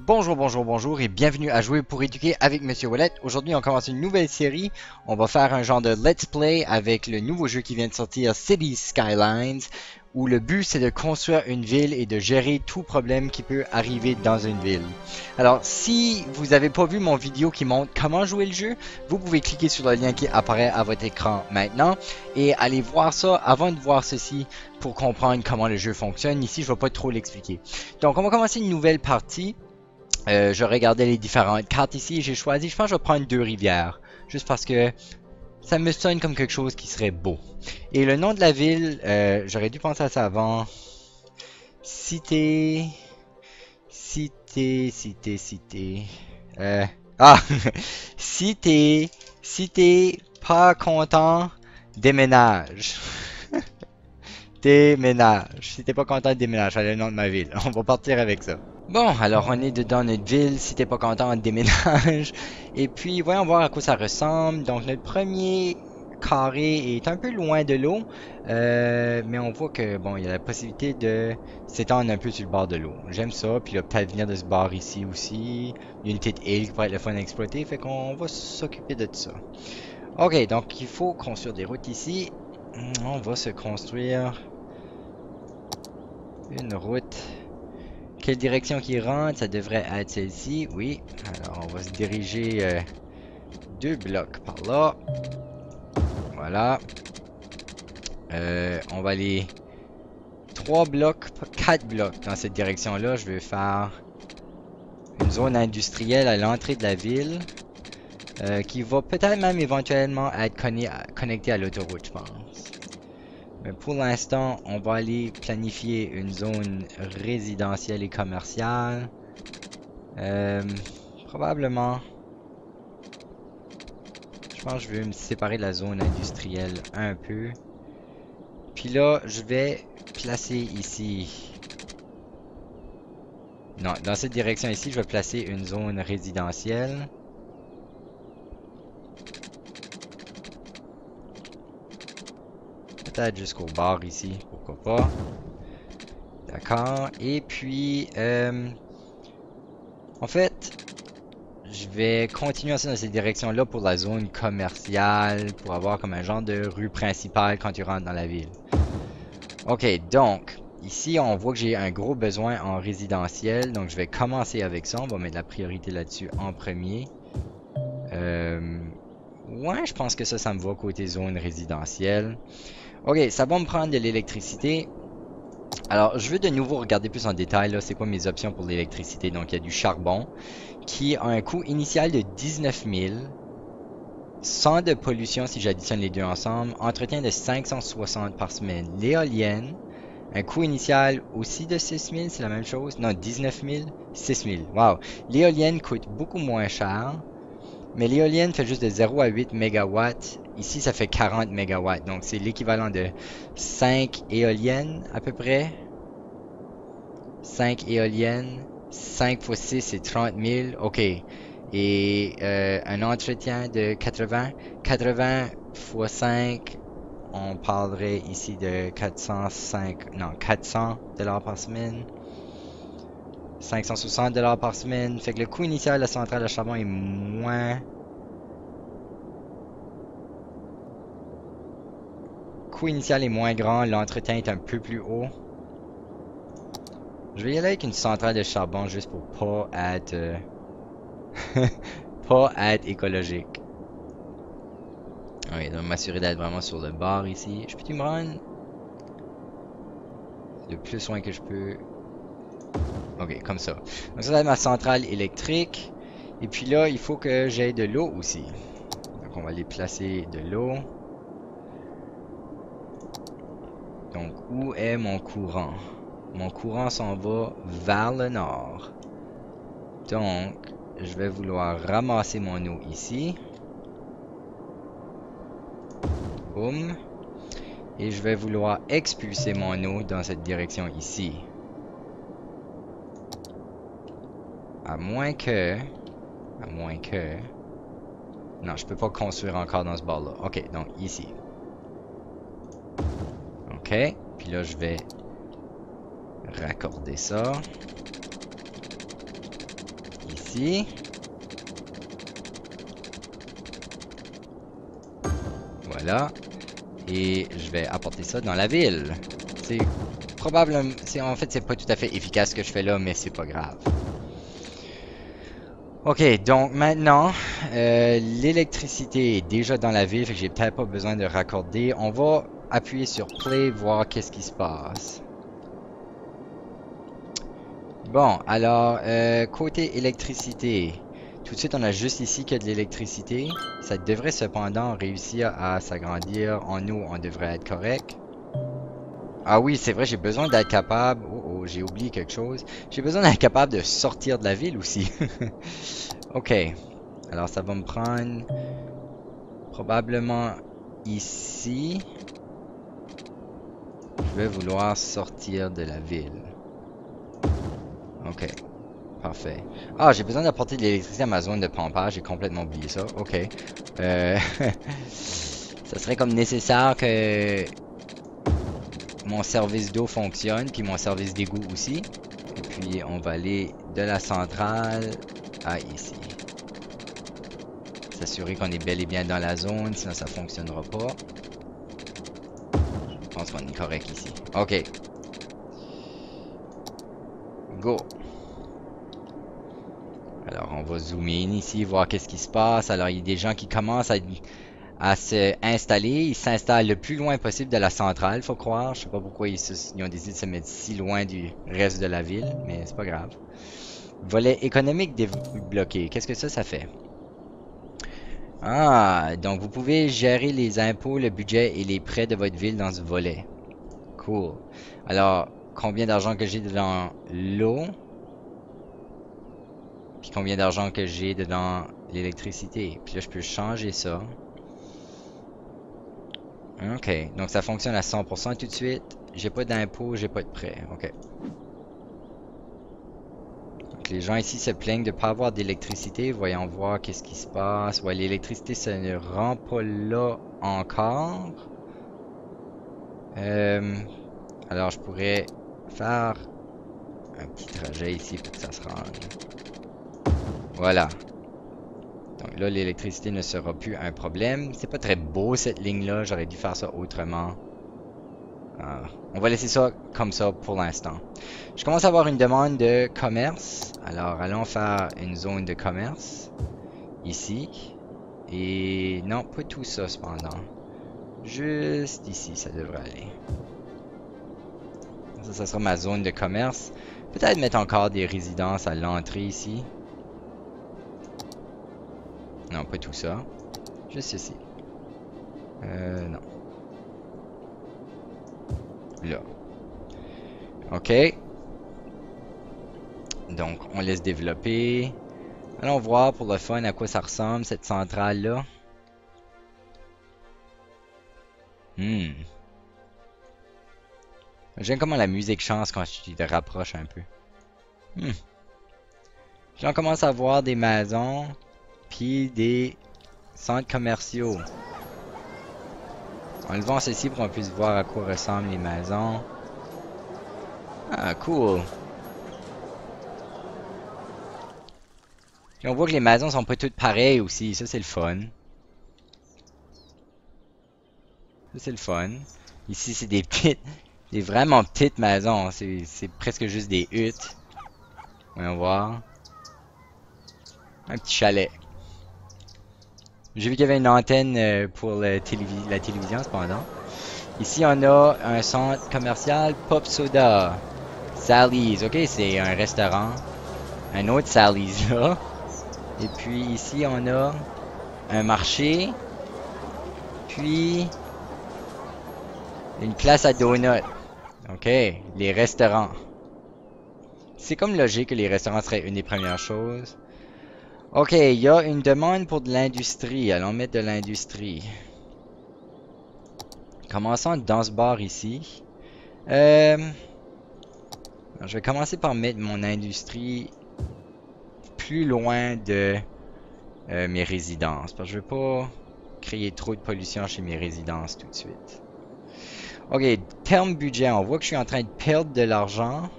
Bonjour, bonjour, bonjour et bienvenue à Jouer pour éduquer avec Monsieur Wallet. Aujourd'hui, on commence une nouvelle série. On va faire un genre de let's play avec le nouveau jeu qui vient de sortir, Cities Skylines, où le but c'est de construire une ville et de gérer tout problème qui peut arriver dans une ville. Alors, si vous n'avez pas vu mon vidéo qui montre comment jouer le jeu, vous pouvez cliquer sur le lien qui apparaît à votre écran maintenant et aller voir ça avant de voir ceci pour comprendre comment le jeu fonctionne. Ici, je ne vais pas trop l'expliquer. Donc, on va commencer une nouvelle partie. Je regardais les différentes cartes ici et j'ai choisi, je pense que je vais prendre deux rivières. Juste parce que ça me sonne comme quelque chose qui serait beau. Et le nom de la ville, j'aurais dû penser à ça avant. Cité... Cité... Ah! Cité pas content, déménage. Déménage. Si t'es pas content, déménage. C'est le nom de ma ville. On va partir avec ça. Bon, alors on est dedans notre ville. Si t'es pas content, on déménage. Et puis, voyons voir à quoi ça ressemble. Donc, notre premier carré est un peu loin de l'eau. Mais on voit que, bon, il y a la possibilité de s'étendre un peu sur le bord de l'eau. J'aime ça. Puis, il va peut-être venir de ce bord ici aussi. Il y a une petite île qui pourrait être le fun à exploiter. Fait qu'on va s'occuper de ça. Ok, donc il faut construire des routes ici. On va se construire une route. Quelle direction qui rentre? Ça devrait être celle-ci. Oui. Alors, on va se diriger deux blocs par là. Voilà. On va aller 3 blocs, 4 blocs dans cette direction-là. Je vais faire une zone industrielle à l'entrée de la ville. Qui va peut-être même éventuellement être connectée à l'autoroute, je pense. Mais pour l'instant, on va aller planifier une zone résidentielle et commerciale. Probablement. Je pense que je vais me séparer de la zone industrielle un peu. Puis là, je vais placer ici. Non, dans cette direction ici, je vais placer une zone résidentielle. Peut-être jusqu'au bar ici, pourquoi pas. D'accord. Et puis, en fait, je vais continuer dans cette direction-là pour la zone commerciale, pour avoir comme un genre de rue principale quand tu rentres dans la ville. Ok, donc, ici, on voit que j'ai un gros besoin en résidentiel, donc je vais commencer avec ça. On va mettre la priorité là-dessus en premier. Ouais, je pense que ça me va côté zone résidentielle. Ok, ça va me prendre de l'électricité. Alors, je veux de nouveau regarder plus en détail, là, c'est quoi mes options pour l'électricité. Donc, il y a du charbon, qui a un coût initial de 19 000, sans de pollution si j'additionne les deux ensemble, entretien de 560 par semaine. L'éolienne, un coût initial aussi de 6 000, c'est la même chose? Non, 19 000, 6 000. Wow! L'éolienne coûte beaucoup moins cher, mais l'éolienne fait juste de 0 à 8 MW. Ici, ça fait 40 MW, donc c'est l'équivalent de 5 éoliennes à peu près. 5 éoliennes. 5 fois 6, c'est 30 000. OK. Et un entretien de 80. 80 fois 5, on parlerait ici de 405, non, 400 $ par semaine. 560 $ par semaine. Fait que le coût initial de la centrale à charbon est moins... Le coût initial est moins grand, l'entretien est un peu plus haut. Je vais y aller avec une centrale de charbon juste pour pas être... pas être écologique. Oui, donc m'assurer d'être vraiment sur le bord ici. Je peux-tu me rendre le plus loin que je peux? Ok, comme ça. Donc ça va être ma centrale électrique. Et puis là, il faut que j'aie de l'eau aussi. Donc on va aller placer de l'eau. Donc où est mon courant? Mon courant s'en va vers le nord. Donc, je vais vouloir ramasser mon eau ici. Boum. Et je vais vouloir expulser mon eau dans cette direction ici. À moins que... Non, je peux pas construire encore dans ce bord-là. Ok, donc ici. Ok. Puis là, je vais raccorder ça. ici. Voilà. Et je vais apporter ça dans la ville. C'est probablement... En fait, c'est pas tout à fait efficace ce que je fais là, mais c'est pas grave. Ok, donc maintenant, l'électricité est déjà dans la ville, fait que j'ai peut-être pas besoin de raccorder. On va appuyer sur Play, voir qu'est-ce qui se passe. Bon, alors, côté électricité, tout de suite on a juste ici qu'il y a de l'électricité. Ça devrait cependant réussir à s'agrandir. En eau, on devrait être correct. Ah oui, c'est vrai, j'ai besoin d'être capable... Oh, oh, j'ai oublié quelque chose. J'ai besoin d'être capable de sortir de la ville aussi. Ok. Alors ça va me prendre... probablement ici. Je vais vouloir sortir de la ville. Ok. Parfait. Ah, j'ai besoin d'apporter de l'électricité à ma zone de pompage. J'ai complètement oublié ça. Ok. Ça serait comme nécessaire que... mon service d'eau fonctionne, puis mon service d'égout aussi. Et puis on va aller de la centrale à ici. S'assurer qu'on est bel et bien dans la zone, sinon ça fonctionnera pas. Je pense qu'on est correct ici. Ok. Go. Alors on va zoomer in ici, voir qu'est-ce qui se passe. Alors il y a des gens qui commencent à se installer. Ils s'installent le plus loin possible de la centrale, faut croire. Je sais pas pourquoi ils ont décidé de se mettre si loin du reste de la ville, mais c'est pas grave. Volet économique débloqué. Qu'est-ce que ça fait? Ah, donc vous pouvez gérer les impôts, le budget et les prêts de votre ville dans ce volet. Cool. Alors, combien d'argent que j'ai dans l'eau? Puis combien d'argent que j'ai dedans l'électricité? Puis là, je peux changer ça. Ok, donc ça fonctionne à 100% tout de suite. J'ai pas d'impôt, j'ai pas de prêt. Ok. Donc les gens ici se plaignent de pas avoir d'électricité. Voyons voir qu'est-ce qui se passe. Ouais, l'électricité, ça ne rend pas là encore. Alors je pourrais faire un petit trajet ici pour que ça se rende. Voilà. Donc là, l'électricité ne sera plus un problème. C'est pas très beau cette ligne-là. J'aurais dû faire ça autrement. On va laisser ça comme ça pour l'instant. Je commence à avoir une demande de commerce. Alors, allons faire une zone de commerce. Ici. Et non, pas tout ça cependant. Juste ici, ça devrait aller. Ça sera ma zone de commerce. Peut-être mettre encore des résidences à l'entrée ici. Non, pas tout ça. Juste ici. Non. Là. Ok. Donc, on laisse développer. Allons voir pour le fun à quoi ça ressemble, cette centrale-là. J'aime comment la musique change quand tu te rapproches un peu. Puis on commence à voir des maisons, puis des centres commerciaux. Enlevons ceci pour qu'on puisse voir à quoi ressemblent les maisons. Ah, cool. Puis on voit que les maisons sont pas toutes pareilles aussi, ça c'est le fun. Ça c'est le fun. Ici c'est des petites, des vraiment petites maisons, c'est presque juste des huttes. Voyons voir. Un petit chalet. J'ai vu qu'il y avait une antenne pour la télévision cependant. Ici on a un centre commercial Pop Soda. Sally's, ok, c'est un restaurant. Un autre Sally's là. Et puis ici on a un marché. Puis une place à donuts. Ok, les restaurants. C'est comme logique que les restaurants seraient une des premières choses. Ok, il y a une demande pour de l'industrie. Allons mettre de l'industrie. Commençons dans ce bar ici. Je vais commencer par mettre mon industrie plus loin de mes résidences. Parce que je veux pas créer trop de pollution chez mes résidences tout de suite. Ok, terme budget. On voit que je suis en train de perdre de l'argent.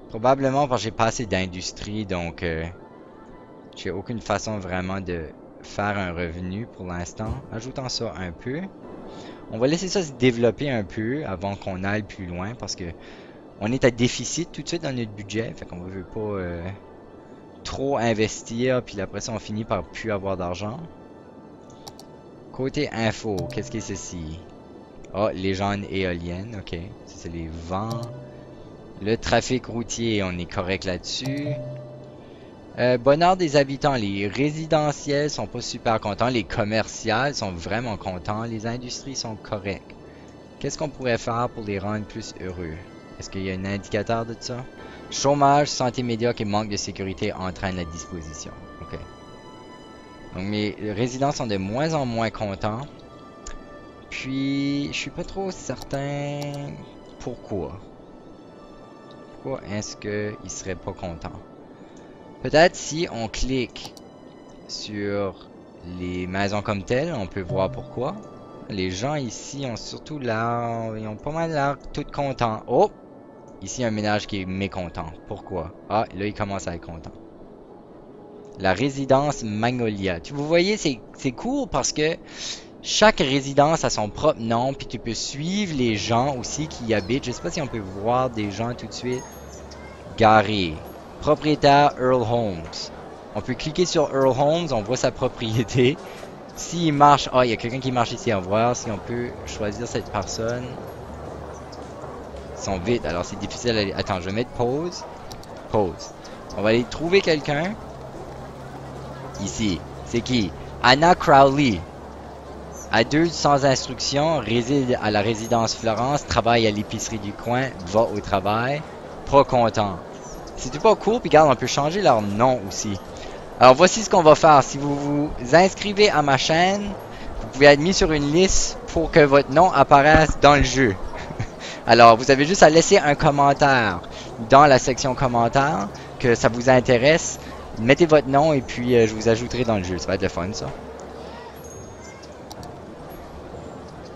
Probablement parce que j'ai pas assez d'industrie, donc J'ai aucune façon vraiment de faire un revenu pour l'instant. Ajoutons ça un peu. On va laisser ça se développer un peu avant qu'on aille plus loin parce que on est à déficit tout de suite dans notre budget. Fait qu'on ne veut pas trop investir. Puis après ça, on finit par plus avoir d'argent. Côté info, qu'est-ce que c'est ceci? Ah, légendes éoliennes. Ok. Ça, c'est les vents. Le trafic routier, on est correct là-dessus. Bonheur des habitants, les résidentiels sont pas super contents, les commerciales sont vraiment contents, les industries sont correctes. Qu'est-ce qu'on pourrait faire pour les rendre plus heureux? Est-ce qu'il y a un indicateur de ça? Chômage, santé médiocre et manque de sécurité entraînent la disposition. Ok. Donc mes résidents sont de moins en moins contents. Puis, je suis pas trop certain pourquoi. Pourquoi est-ce qu'ils seraient pas contents? Peut-être si on clique sur les maisons comme telles, on peut voir pourquoi. Les gens ici ont surtout l'air, ils ont pas mal l'air tout contents. Oh! Ici un ménage qui est mécontent. Pourquoi? Ah, là il commence à être content. La résidence Magnolia. Vous voyez, c'est cool parce que chaque résidence a son propre nom, puis tu peux suivre les gens aussi qui y habitent. Je sais pas si on peut voir des gens tout de suite. Garé. Propriétaire Earl Holmes. On peut cliquer sur Earl Holmes, on voit sa propriété. S'il marche, ah, il y a quelqu'un qui marche ici, à voir si on peut choisir cette personne. Ils sont vite, alors c'est difficile à aller. Attends, je vais mettre pause. Pause. On va aller trouver quelqu'un. Ici. C'est qui? Anna Crowley. Adulte sans instruction, réside à la résidence Florence, travaille à l'épicerie du coin, va au travail. Pas content. C'est pas cool, puis regarde, on peut changer leur nom aussi. Alors voici ce qu'on va faire. Si vous vous inscrivez à ma chaîne, vous pouvez être mis sur une liste pour que votre nom apparaisse dans le jeu. Alors vous avez juste à laisser un commentaire dans la section commentaires que ça vous intéresse. Mettez votre nom et puis je vous ajouterai dans le jeu. Ça va être le fun ça.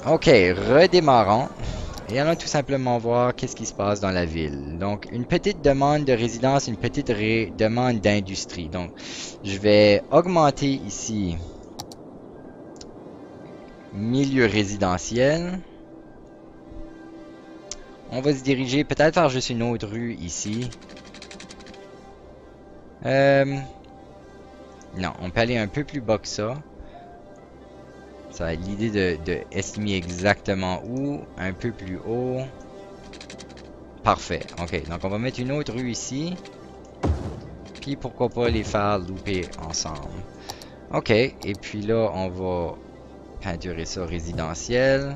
Ok, redémarrons. Et allons tout simplement voir qu'est-ce qui se passe dans la ville. Donc, une petite demande de résidence, une petite demande d'industrie. Donc, je vais augmenter ici milieu résidentiel. On va se diriger, peut-être faire juste une autre rue ici. Non, on peut aller un peu plus bas que ça. Ça va être l'idée de estimer exactement où, un peu plus haut. Parfait, ok, donc on va mettre une autre rue ici. Puis pourquoi pas les faire louper ensemble. Ok, et puis là on va peinturer ça résidentiel.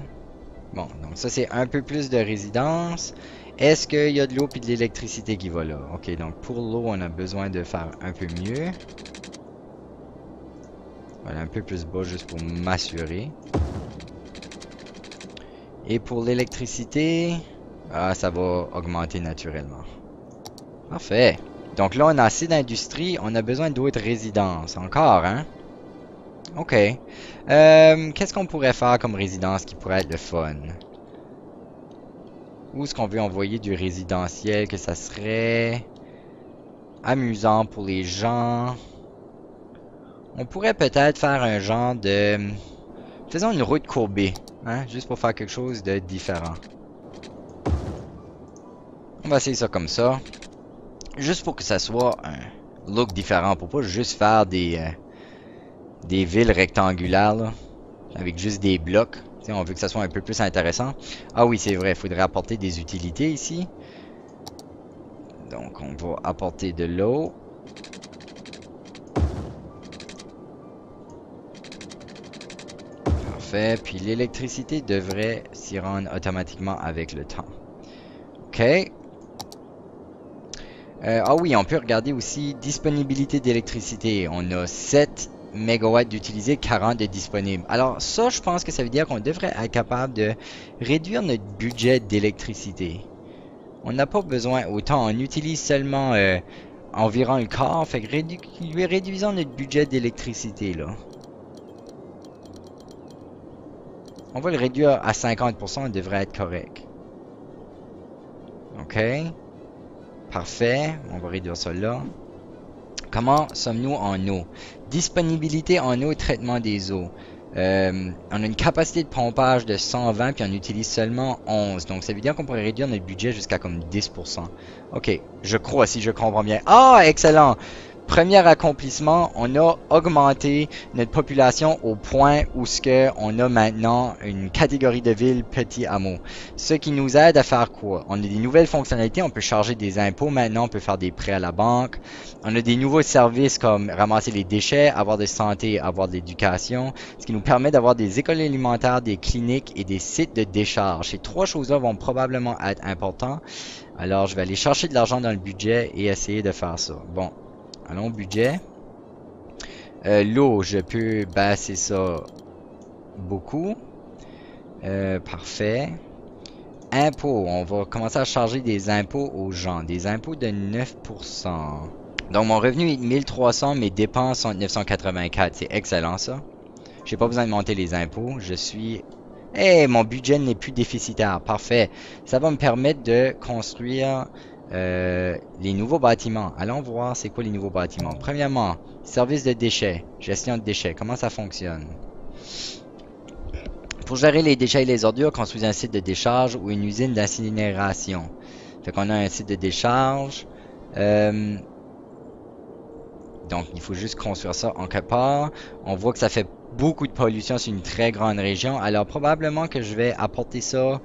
Bon, donc ça c'est un peu plus de résidence. Est-ce qu'il y a de l'eau et de l'électricité qui va là? Ok, donc pour l'eau on a besoin de faire un peu mieux. Voilà, un peu plus bas juste pour m'assurer. Et pour l'électricité, ça va augmenter naturellement. Parfait. Donc là, on a assez d'industrie, on a besoin d'autres résidences. Encore, hein? Ok. Qu'est-ce qu'on pourrait faire comme résidence qui pourrait être le fun? Où est-ce qu'on veut envoyer du résidentiel que ça serait amusant pour les gens? On pourrait peut-être faire un genre de... Faisons une route courbée, hein, juste pour faire quelque chose de différent. On va essayer ça comme ça. Juste pour que ça soit un look différent, pour pas juste faire des villes rectangulaires, là, avec juste des blocs. T'sais, on veut que ça soit un peu plus intéressant. Ah oui, c'est vrai, il faudrait apporter des utilités ici. Donc, on va apporter de l'eau. Parfait. Puis l'électricité devrait s'y rendre automatiquement avec le temps. OK. Ah oui, on peut regarder aussi disponibilité d'électricité. On a 7 MW d'utilisés, 40 de disponibles. Alors ça, je pense que ça veut dire qu'on devrait être capable de réduire notre budget d'électricité. On n'a pas besoin autant. On utilise seulement environ le quart. Fait que réduisons notre budget d'électricité là. On va le réduire à 50%, on devrait être correct. OK. Parfait. On va réduire ça là. Comment sommes-nous en eau? Disponibilité en eau et traitement des eaux. On a une capacité de pompage de 120 puis on utilise seulement 11. Donc ça veut dire qu'on pourrait réduire notre budget jusqu'à comme 10%. Ok, je crois si je comprends bien. Ah, excellent! Premier accomplissement, on a augmenté notre population au point où ce que on a maintenant une catégorie de ville petit hameau. Ce qui nous aide à faire quoi? On a des nouvelles fonctionnalités, on peut charger des impôts maintenant, on peut faire des prêts à la banque. On a des nouveaux services comme ramasser les déchets, avoir de santé, avoir de l'éducation, ce qui nous permet d'avoir des écoles alimentaires, des cliniques et des sites de décharge. Ces trois choses-là vont probablement être importantes. Alors, je vais aller chercher de l'argent dans le budget et essayer de faire ça. Bon. Allons au budget. L'eau, je peux baisser ça beaucoup. Parfait. Impôts, on va commencer à charger des impôts aux gens. Des impôts de 9%. Donc mon revenu est de 1300, mes dépenses sont de 984. C'est excellent ça. J'ai pas besoin de monter les impôts. Je suis... Hey, mon budget n'est plus déficitaire. Parfait. Ça va me permettre de construire... les nouveaux bâtiments. Allons voir c'est quoi les nouveaux bâtiments. Premièrement, service de déchets, gestion de déchets. Comment ça fonctionne? Pour gérer les déchets et les ordures, construisez un site de décharge ou une usine d'incinération. Fait qu'on a un site de décharge. Donc, il faut juste construire ça en quelque part. On voit que ça fait beaucoup de pollution sur une très grande région. Alors, probablement que je vais apporter ça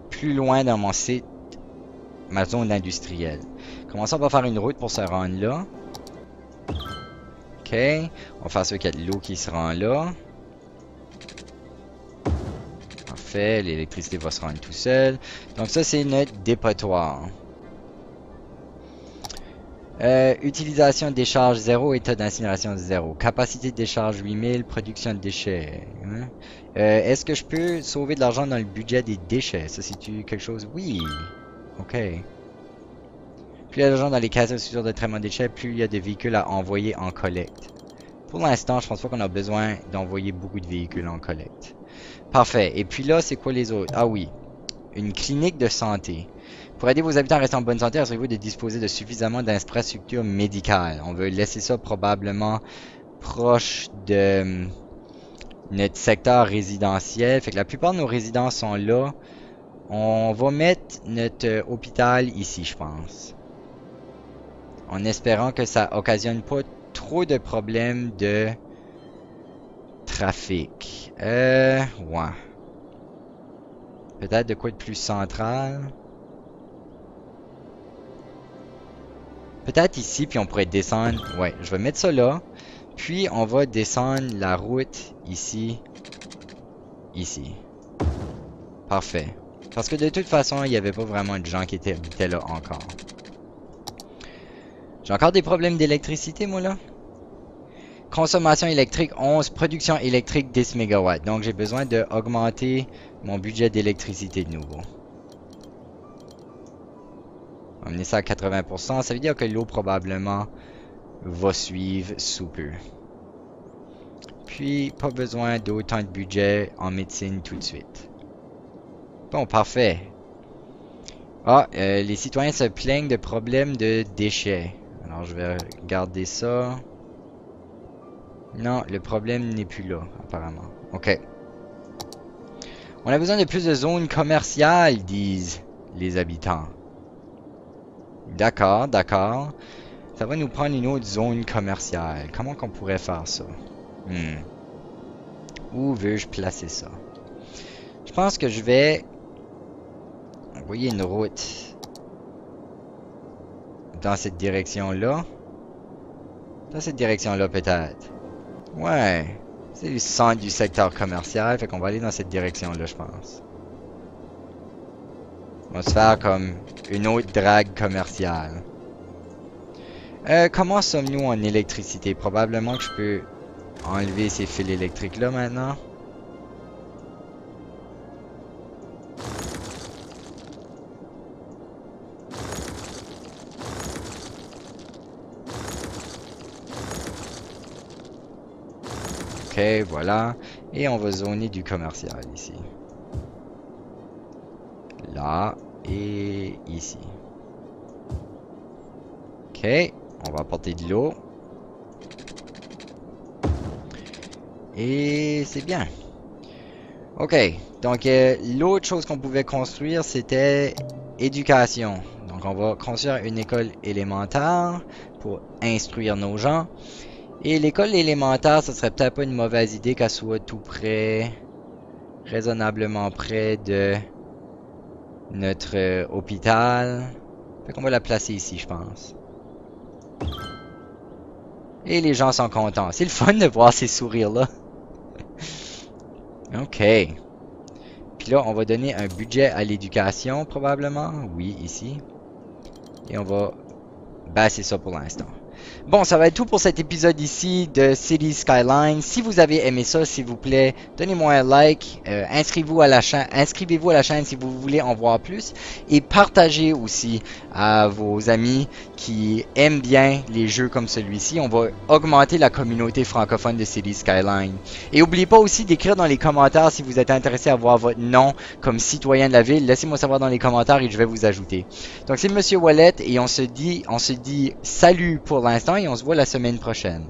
plus loin dans mon site, ma zone industrielle. Commençons par faire une route pour se rendre là. Ok. On va faire ça qu'il y a de l'eau qui se rend là. Parfait. L'électricité va se rendre tout seul. Donc ça, c'est notre dépotoir. Utilisation de décharge 0, état d'incinération 0. Capacité de décharge 8000, production de déchets. Hein? Est-ce que je peux sauver de l'argent dans le budget des déchets? Ça, c'est-tu quelque chose? Oui. Ok. Plus il y a d'argent dans les caisses de traitement de déchets, plus il y a de véhicules à envoyer en collecte. Pour l'instant, je pense pas qu'on a besoin d'envoyer beaucoup de véhicules en collecte. Parfait. Et puis là, c'est quoi les autres? Ah oui. Une clinique de santé. Pour aider vos habitants à rester en bonne santé, assurez-vous de disposer de suffisamment d'infrastructures médicales. On veut laisser ça probablement proche de notre secteur résidentiel. Fait que la plupart de nos résidents sont là. On va mettre notre hôpital ici, je pense. En espérant que ça occasionne pas trop de problèmes de trafic. Ouais. Peut-être de quoi de plus central. Peut-être ici, puis on pourrait descendre. Ouais, je vais mettre ça là. Puis on va descendre la route ici. Ici. Parfait. Parce que de toute façon, il n'y avait pas vraiment de gens qui habitaient là encore. J'ai encore des problèmes d'électricité, moi, là. Consommation électrique 11, production électrique 10 MW. Donc, j'ai besoin d'augmenter mon budget d'électricité de nouveau. On va amener ça à 80%. Ça veut dire que l'eau, probablement, va suivre sous peu. Puis, pas besoin d'autant de budget en médecine tout de suite. Bon, parfait. Ah, les citoyens se plaignent de problèmes de déchets. Alors, je vais garder ça. Non, le problème n'est plus là, apparemment. Ok. On a besoin de plus de zones commerciales, disent les habitants. D'accord, d'accord. Ça va nous prendre une autre zone commerciale. Comment qu'on pourrait faire ça? Où veux-je placer ça? Je pense que je vais envoyer une route dans cette direction-là. Dans cette direction-là, peut-être. Ouais. C'est le centre du secteur commercial. Fait qu'on va aller dans cette direction-là, je pense. On va se faire comme une autre drague commerciale. Comment sommes-nous en électricité? Probablement que je peux enlever ces fils électriques-là maintenant. Ok, voilà. Et on va zoner du commercial ici. Là et ici. Ok, On va apporter de l'eau. Et c'est bien. Ok, donc l'autre chose qu'on pouvait construire, c'était éducation. Donc on va construire une école élémentaire pour instruire nos gens. Et l'école élémentaire, ce serait peut-être pas une mauvaise idée qu'elle soit tout près, raisonnablement près de notre hôpital. Fait qu'on va la placer ici, je pense. Et les gens sont contents. C'est le fun de voir ces sourires-là. Ok. Puis là, on va donner un budget à l'éducation, probablement. Oui, ici. Et on va baisser ça pour l'instant. Bon, ça va être tout pour cet épisode ici de Cities Skylines. Si vous avez aimé ça, s'il vous plaît, donnez-moi un like, inscrivez-vous à la chaîne si vous voulez en voir plus, et partagez aussi à vos amis qui aiment bien les jeux comme celui-ci. On va augmenter la communauté francophone de Cities Skylines. Et n'oubliez pas aussi d'écrire dans les commentaires si vous êtes intéressé à voir votre nom comme citoyen de la ville. Laissez-moi savoir dans les commentaires et je vais vous ajouter. Donc c'est Monsieur Wallet et on se dit salut pour l'instant et on se voit la semaine prochaine.